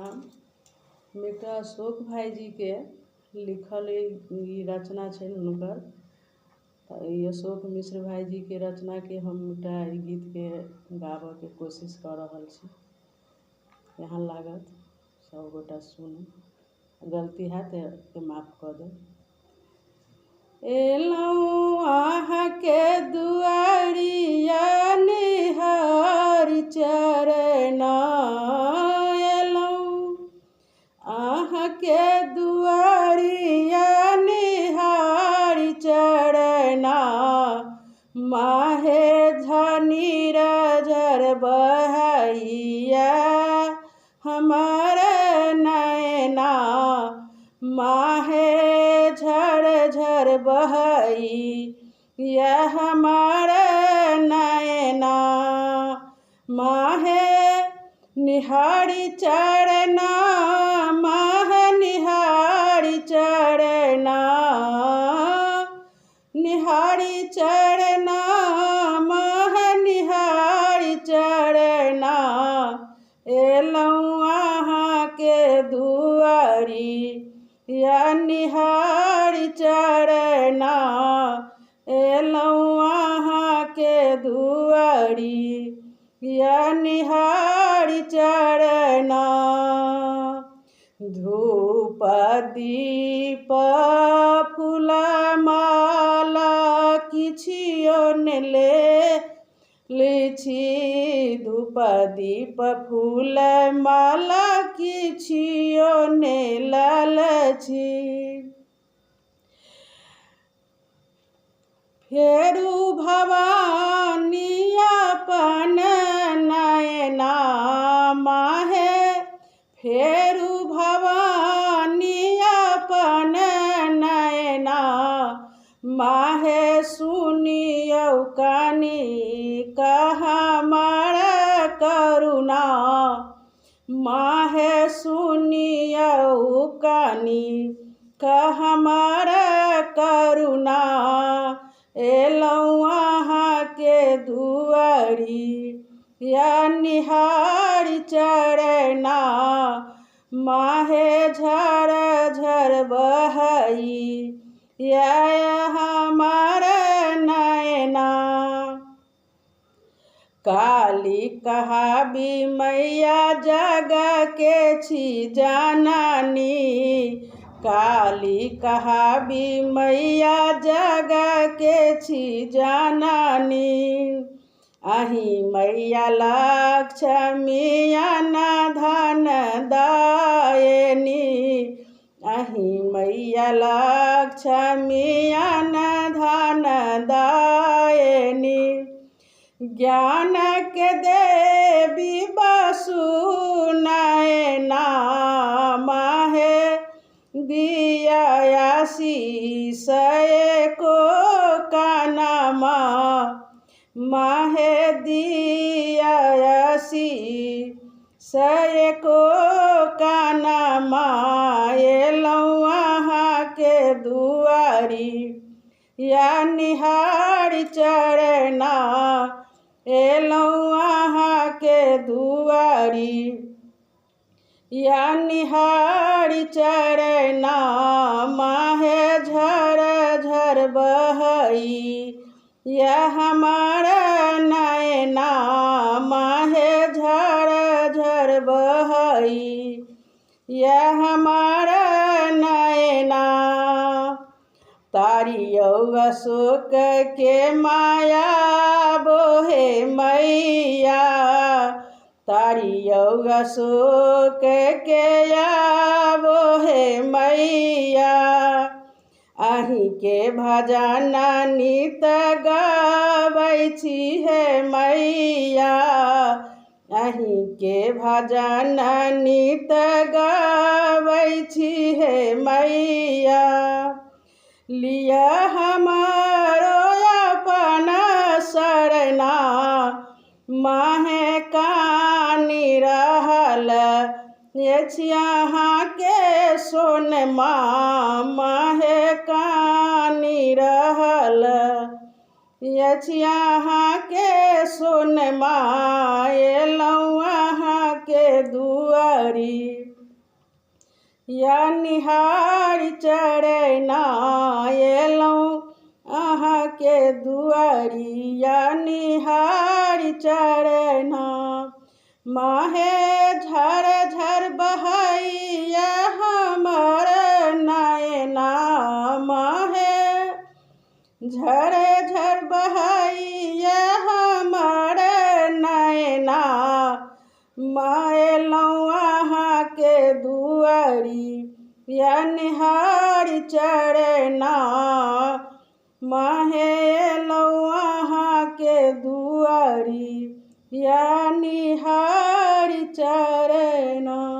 प्रणाम। मित्र अशोक भाईजी के लिखल ई रचना है हुनकर। अशोक मिश्र भाईजी के रचना के हम गीत के गाबऽ के कोशिश कर रहल छी। यहाँ लागत सब गोटा सुनू, गलती है तो माफ कर दे। एलौं आहाँ के दुआरिया निहार चरना, आहाँ के दुआरिया निहार चरना, माहे झनीर झर बहैया हमार नैना, माहे झर झर बहई यह हमार नैना, माहे निहारी चरना, माहे निहारी चरना, निहारी चरना, माहे निहारी चरना, एलौं आहाँ के दुआरी या निहारी चरना, एलौं आहाँ के दुआरी या निहारी चरना। धूप दीप फूल माला किछियो ने लिछि, धूप दीप फूल माला किछियो ने लालछि, फेरू भवानी अपन नयना, माहे फेरू भवानी अपन नयना, माहे सुनियौ कानी हमार करुणा, माहे सुनियौ कानी हमार करुणा, एलौं आहाँ के दुआरी या निहारी चरना, माहे झर झर बहई या हमार नैना। काली कहाबी मैया जग के छी जाननी, काली कहाबी मैया जग के छी जाननी, अहि मैया लक्ष्मी अन्न धन दायनी, अहि मैया लक्ष्मी अन्न धन दायनी, ज्ञान के देवी बसु नयना, माहे दिया आशीष एको कानमा, माहे दिया आशीष एको कानमा, एलौं आहाँ के दुआरी या निहारी चरना, एलौं आहाँ के दुआरी या निहारी चरना, माहे झर झर बहई या हमार नैना, माहे झर झर बहई या हमार नैना। तारियौ अशोक के माया बोहे मैया, तारियौ अशोक के बोहे मैया, अहि के भजन नित गाबै छी हे मैया, अहि के भजन नित गाबै छी हे मैया, लिया हमारो अपन शरणा, माहे कानी रहल अछि अहाँ के सोनमा, माहे कानी रहल अछि अहाँ के सोनमा, एलौं अहाँ के दुआरी या निहार चढ़ना एलौं अहाँ के दुआरी या निहार चढ़ना। माहे झर झर बहैया हमर नैना माहे झर झर बहैया हमर नैना एलौं अहाँ के दुआरी या निहार चढ़ना। माहे एलौं अहाँ के दुआरी या निहार चढ़ना।